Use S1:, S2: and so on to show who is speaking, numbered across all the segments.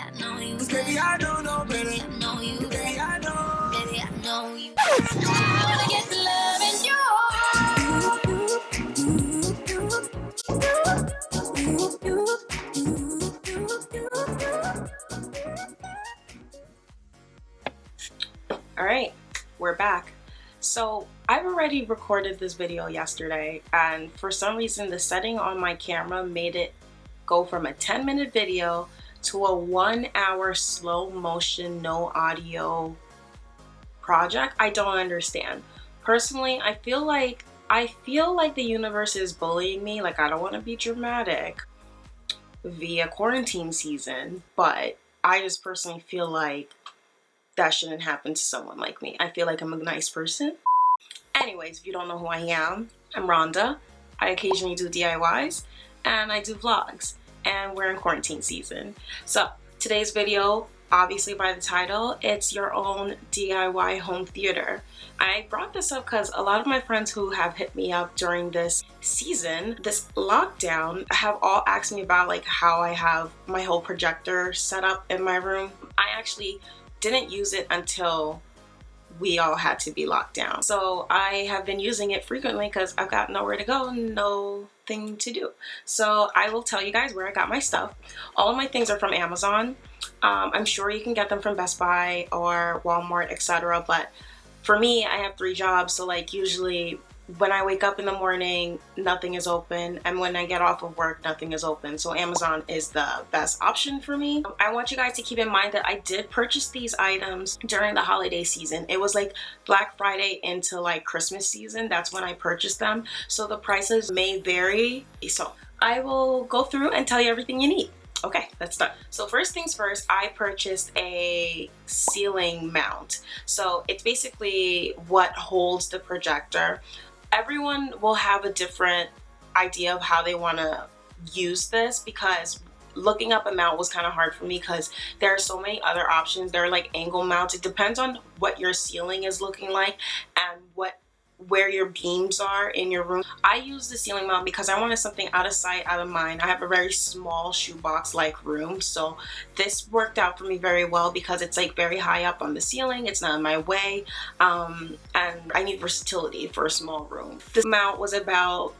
S1: I know you. Baby, I don't know, baby. I know you. Baby, I know. Baby, I know you. I wanna get the love in your
S2: Alright, we're back. So I've already recorded this video yesterday, and for some reason the setting on my camera made it go from a 10-minute video to a 1-hour slow motion, no audio project. I don't understand. Personally, I feel like the universe is bullying me. Like, I don't want to be dramatic via quarantine season, but I just personally feel like that shouldn't happen to someone like me. I feel like I'm a nice person. Anyways, if you don't know who I am, I'm Rhonda. I occasionally do DIYs and I do vlogs, and we're in quarantine season. So today's video, obviously by the title, it's your own DIY home theater. I brought this up because a lot of my friends who have hit me up during this season, this lockdown, have all asked me about like how I have my whole projector set up in my room. I actually didn't use it until we all had to be locked down. So I have been using it frequently because I've got nowhere to go, nothing to do. So I will tell you guys where I got my stuff. All of my things are from Amazon. I'm sure you can get them from Best Buy or Walmart, etc. But for me, I have 3 jobs, so like usually when I wake up in the morning, nothing is open, and when I get off of work, nothing is open. So Amazon is the best option for me. I want you guys to keep in mind that I did purchase these items during the holiday season. It was like Black Friday into like Christmas season. That's when I purchased them. So the prices may vary. So I will go through and tell you everything you need. Okay, let's start. So first things first, I purchased a ceiling mount. So it's basically what holds the projector. Everyone will have a different idea of how they want to use this, because looking up a mount was kind of hard for me because there are so many other options. There are like angle mounts. It depends on what your ceiling is looking like and where your beams are in your room. I use the ceiling mount because I wanted something out of sight, out of mind. I have a very small shoebox like room, so this worked out for me very well because it's like very high up on the ceiling. It's not in my way, and I need versatility for a small room. This mount was about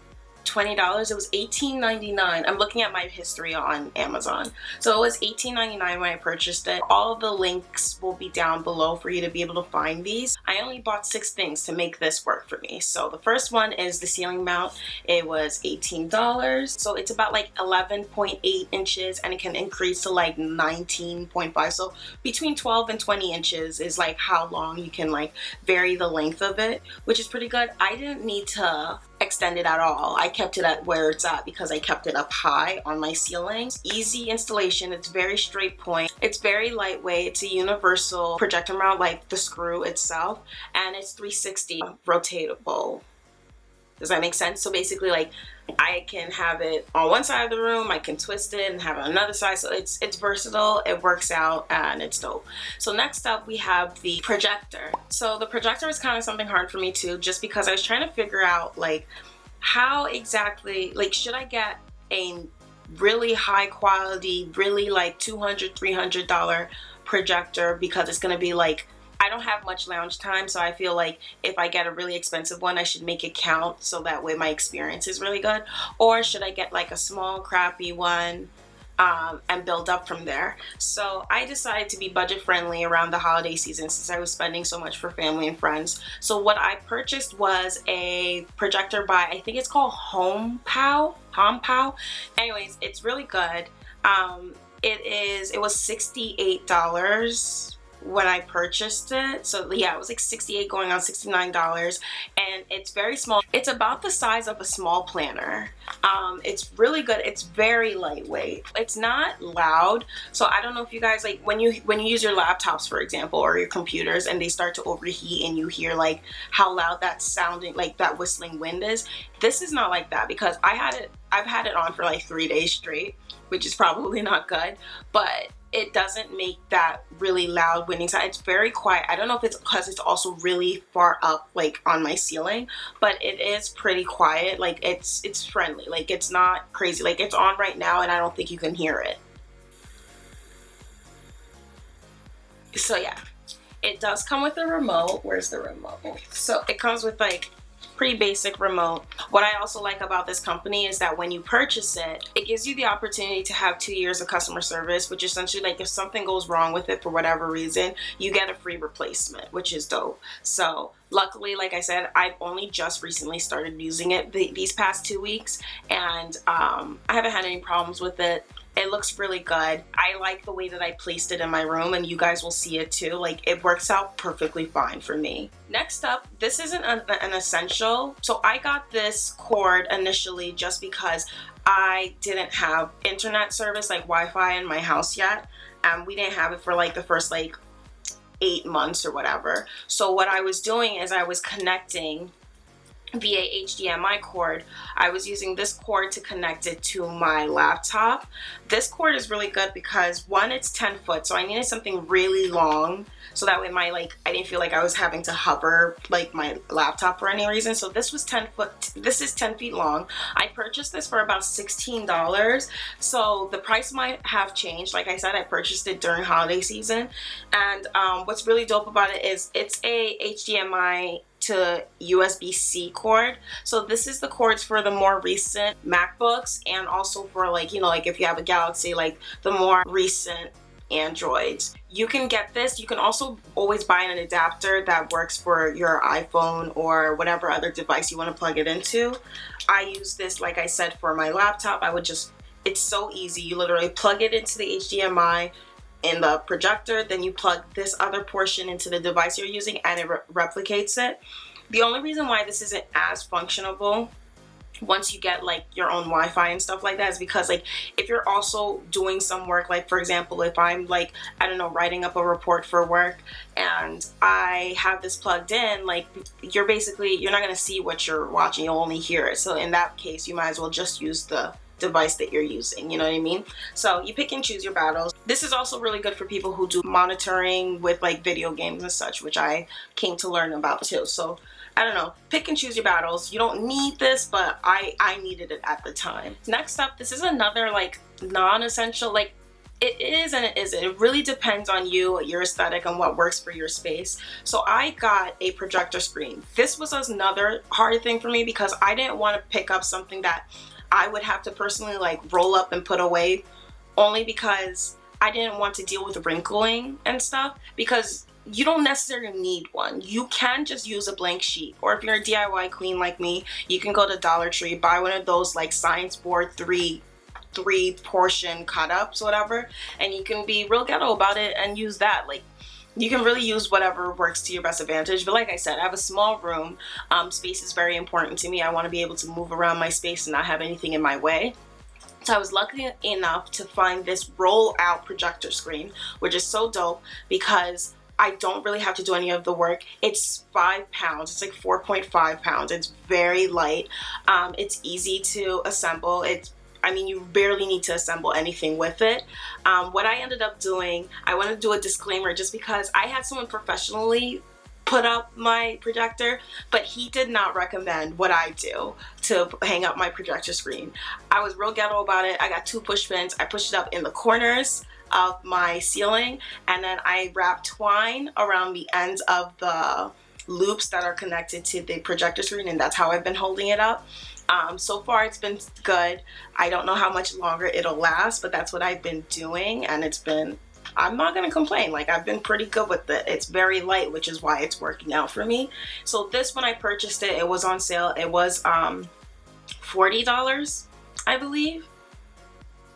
S2: $20. It was $18.99. I'm looking at my history on Amazon. So it was $18.99 when I purchased it. All of the links will be down below for you to be able to find these. I only bought 6 things to make this work for me. So the first one is the ceiling mount. It was $18. So it's about like 11.8 inches and it can increase to like 19.5. So between 12 and 20 inches is like how long you can like vary the length of it, which is pretty good. I didn't need to extend it at all. I kept it at where it's at because I kept it up high on my ceiling. Easy installation. It's very straight point. It's very lightweight. It's a universal projector mount, like the screw itself, and it's 360 rotatable. Does that make sense? So basically, like, I can have it on one side of the room, I can twist it and have it on another side. So it's versatile, it works out, and it's dope. So next up we have the projector. So the projector is kind of something hard for me too, just because I was trying to figure out like how exactly, like, should I get a really high quality, really like $200, $300 projector, because it's gonna be like, I don't have much lounge time, so I feel like if I get a really expensive one, I should make it count so that way my experience is really good. Or should I get like a small crappy one and build up from there? So I decided to be budget friendly around the holiday season since I was spending so much for family and friends. So what I purchased was a projector by, I think it's called HomePow. Anyways, it's really good. It was $68 when I purchased it. So yeah, it was like $68 going on $69, and it's very small. It's about the size of a small planner. It's really good. It's very lightweight. It's not loud. So I don't know if you guys, like, when you use your laptops, for example, or your computers, and they start to overheat and you hear like how loud that sounding, like that whistling wind is. This is not like that because I've had it on for like 3 days straight, which is probably not good, but it doesn't make that really loud winding sound. It's very quiet. I don't know if it's because it's also really far up, like on my ceiling, but it is pretty quiet. Like it's friendly. Like it's not crazy. Like it's on right now and I don't think you can hear it. So yeah, it does come with a remote. Where's the remote? So it comes with like pretty basic remote. What I also like about this company is that when you purchase it, it gives you the opportunity to have 2 years of customer service, which essentially like if something goes wrong with it for whatever reason, you get a free replacement, which is dope. So luckily, like I said, I've only just recently started using it these past 2 weeks, and I haven't had any problems with it. It looks really good. I like the way that I placed it in my room, and you guys will see it too. Like, it works out perfectly fine for me. Next up, this isn't an essential. So I got this cord initially just because I didn't have internet service, like Wi-Fi in my house yet. We didn't have it for like the first like 8 months or whatever. So what I was doing is I was connecting via HDMI cord. I was using this cord to connect it to my laptop. This cord is really good because one, it's 10 foot, so I needed something really long so that way I didn't feel like I was having to hover like my laptop for any reason. So this was 10 foot, this is 10 feet long. I purchased this for about $16. So the price might have changed. Like I said, I purchased it during holiday season. And what's really dope about it is it's a HDMI to USB-C cord. So this is the cords for the more recent MacBooks, and also for like, you know, like if you have a Galaxy, like the more recent Androids. You can get this. You can also always buy an adapter that works for your iPhone or whatever other device you want to plug it into. I use this, like I said, for my laptop. It's so easy. You literally plug it into the HDMI in the projector, then you plug this other portion into the device you're using, and it replicates it. The only reason why this isn't as functionable once you get like your own Wi-Fi and stuff like that is because like if you're also doing some work, like for example, if I'm like, I don't know, writing up a report for work and I have this plugged in, like you're not going to see what you're watching, you'll only hear it. So in that case, you might as well just use the device that you're using, you know what I mean? So you pick and choose your battles. This is also really good for people who do monitoring with like video games and such, which I came to learn about too. So I don't know, pick and choose your battles. You don't need this, but I needed it at the time. Next up, this is another like non-essential, like it is and it isn't. It really depends on you, your aesthetic, and what works for your space. So I got a projector screen. This was another hard thing for me because I didn't want to pick up something that I would have to personally like roll up and put away, only because I didn't want to deal with wrinkling and stuff, because you don't necessarily need one. You can just use a blank sheet, or if you're a DIY queen like me, you can go to Dollar Tree, buy one of those like science board three portion cut ups, whatever, and you can be real ghetto about it and use that. Like, you can really use whatever works to your best advantage. But like I said, I have a small room. Space is very important to me. I want to be able to move around my space and not have anything in my way. So I was lucky enough to find this roll out projector screen, which is so dope because I don't really have to do any of the work. It's 5 pounds. It's like 4.5 pounds. It's very light. It's easy to assemble. I mean, you barely need to assemble anything with it. What I ended up doing, I want to do a disclaimer just because I had someone professionally put up my projector, but he did not recommend what I do to hang up my projector screen. I was real ghetto about it. I got 2 push pins. I pushed it up in the corners of my ceiling, and then I wrapped twine around the ends of the loops that are connected to the projector screen, and that's how I've been holding it up. So far it's been good. I don't know how much longer it'll last, but that's what I've been doing, and I'm not gonna complain. Like, I've been pretty good with it. It's very light, which is why it's working out for me. So this, when I purchased it, it was on sale. It was $40, I believe,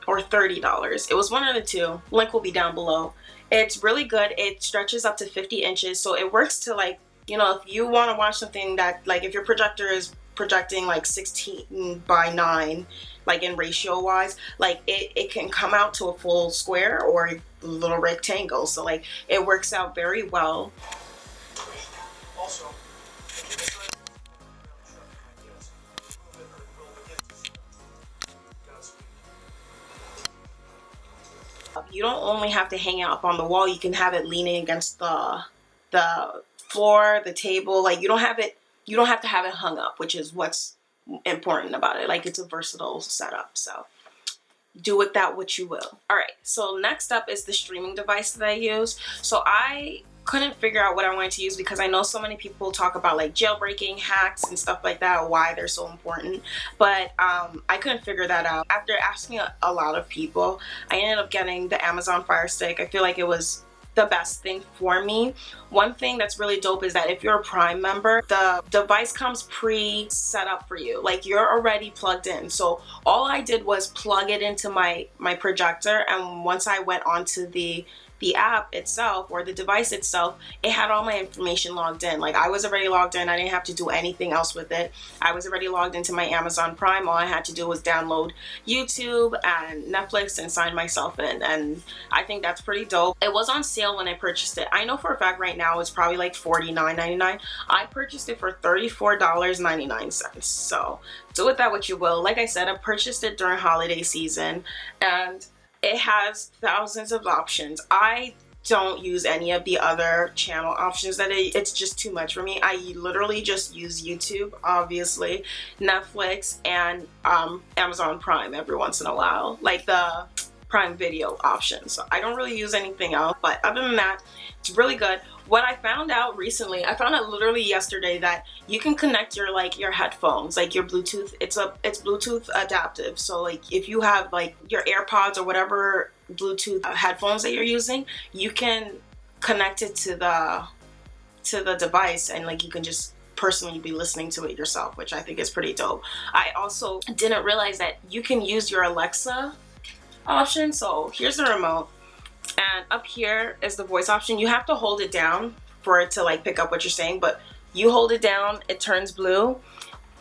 S2: or $30. It was one of the two. Link will be down below. It's really good. It stretches up to 50 inches, so it works to, like, you know, if you want to watch something that, like, if your projector is projecting like 16 by 9, like in ratio wise, like it can come out to a full square or a little rectangle. So like it works out very well. Also, you don't only have to hang it up on the wall, you can have it leaning against the floor, the table. Like, you don't have to have it hung up, which is what's important about it. Like, it's a versatile setup. So do with that what you will. All right, so next up is the streaming device that I use. So I couldn't figure out what I wanted to use because I know so many people talk about like jailbreaking hacks and stuff like that, why they're so important, but I couldn't figure that out. After asking a lot of people, I ended up getting the Amazon Fire Stick. I feel like it was the best thing for me. One thing that's really dope is that if you're a Prime member, the device comes pre-set up for you. Like, you're already plugged in. So all I did was plug it into my projector, and once I went onto the app itself or the device itself, it had all my information logged in. Like, I was already logged in. I didn't have to do anything else with it. I was already logged into my Amazon Prime. All I had to do was download YouTube and Netflix and sign myself in, and I think that's pretty dope. It was on sale when I purchased it. I know for a fact right now it's probably like $49.99. I purchased it for $34.99. So do with that what you will. Like I said, I purchased it during holiday season, and it has thousands of options. I don't use any of the other channel options that it's just too much for me. I literally just use YouTube, obviously, Netflix, and Amazon Prime every once in a while, like the Prime Video option. So I don't really use anything else, but other than that, it's really good. What I found out recently, I found out literally yesterday, that you can connect your headphones, like your Bluetooth. It's Bluetooth adaptive. So like if you have like your AirPods or whatever Bluetooth headphones that you're using, you can connect it to the device, and like you can just personally be listening to it yourself, which I think is pretty dope. I also didn't realize that you can use your Alexa option. So here's the remote, and up here is the voice option. You have to hold it down for it to like pick up what you're saying, but you hold it down, it turns blue,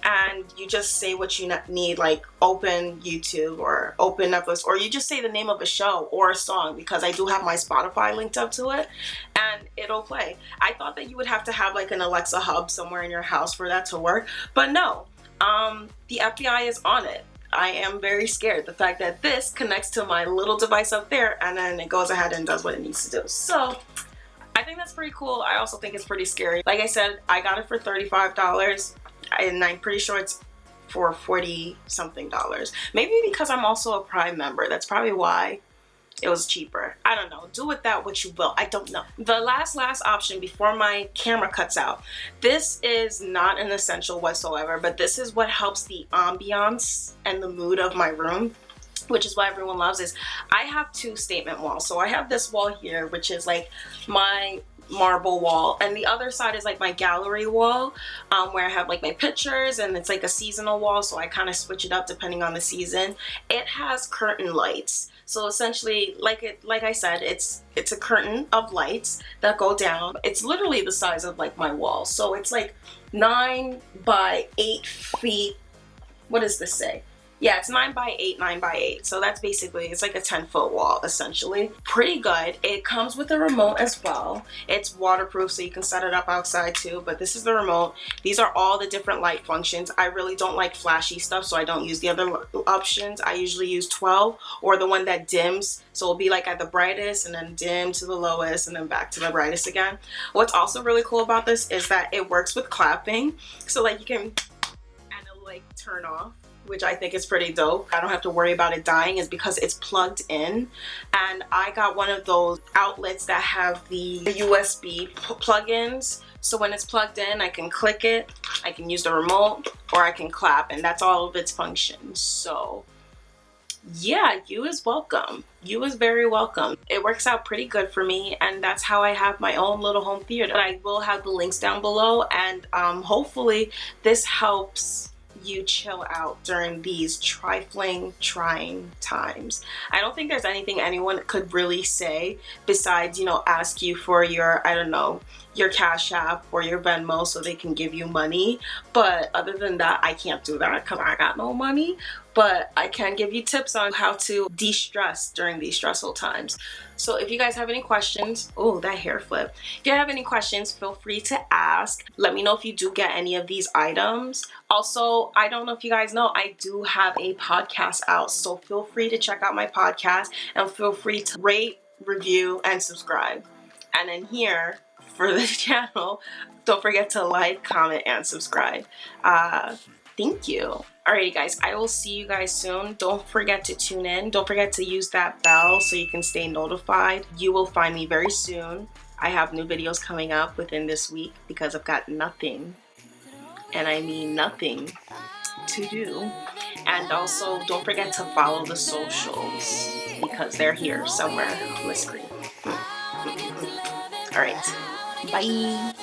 S2: and you just say what you need, like open YouTube or open Netflix, or you just say the name of a show or a song, because I do have my Spotify linked up to it, and it'll play. I thought that you would have to have like an Alexa hub somewhere in your house for that to work, but no, the FBI is on it. I am very scared. The fact that this connects to my little device up there, and then it goes ahead and does what it needs to do. So I think that's pretty cool. I also think it's pretty scary. Like I said, I got it for $35, and I'm pretty sure it's for $40 something. Maybe because I'm also a Prime member. That's probably why it was cheaper. I don't know. Do with that what you will. I don't know. The last option before my camera cuts out. This is not an essential whatsoever, but this is what helps the ambiance and the mood of my room, which is what everyone loves. Is I have two statement walls. So I have this wall here, which is like my marble wall, and the other side is like my gallery wall, where I have like my pictures, and it's like a seasonal wall, so I kind of switch it up depending on the season. It has curtain lights. So essentially, like I said, it's a curtain of lights that go down. It's literally the size of like my wall. So it's like 9 by 8 feet. What does this say? Yeah, it's 9 by 8, 9 by 8. So that's basically, it's like a 10-foot wall, essentially. Pretty good. It comes with a remote as well. It's waterproof, so you can set it up outside too, but this is the remote. These are all the different light functions. I really don't like flashy stuff, so I don't use the other options. I usually use 12, or the one that dims. So it'll be like at the brightest, and then dim to the lowest, and then back to the brightest again. What's also really cool about this is that it works with clapping. So like you can, and it'll like turn off, which I think is pretty dope. I don't have to worry about it dying, is because it's plugged in. And I got one of those outlets that have the USB plugins. So when it's plugged in, I can click it, I can use the remote, or I can clap, and that's all of its functions. So yeah, you is welcome. You is very welcome. It works out pretty good for me, and that's how I have my own little home theater. I will have the links down below, and hopefully this helps you chill out during these trifling, trying times. I don't think there's anything anyone could really say besides, you know, ask you for your, I don't know, your Cash App or your Venmo so they can give you money. But other than that, I can't do that because I got no money. But I can give you tips on how to de-stress during these stressful times. So if you guys have any questions, oh, that hair flip. If you have any questions, feel free to ask. Let me know if you do get any of these items. Also, I don't know if you guys know, I do have a podcast out. So feel free to check out my podcast, and feel free to rate, review, and subscribe. And then here, for the channel, don't forget to like, comment, and subscribe. Thank you. Alrighty guys, I will see you guys soon. Don't forget to tune in. Don't forget to use that bell so you can stay notified. You will find me very soon. I have new videos coming up within this week because I've got nothing, and I mean nothing, to do. And also don't forget to follow the socials because they're here somewhere on the screen. Alright, bye.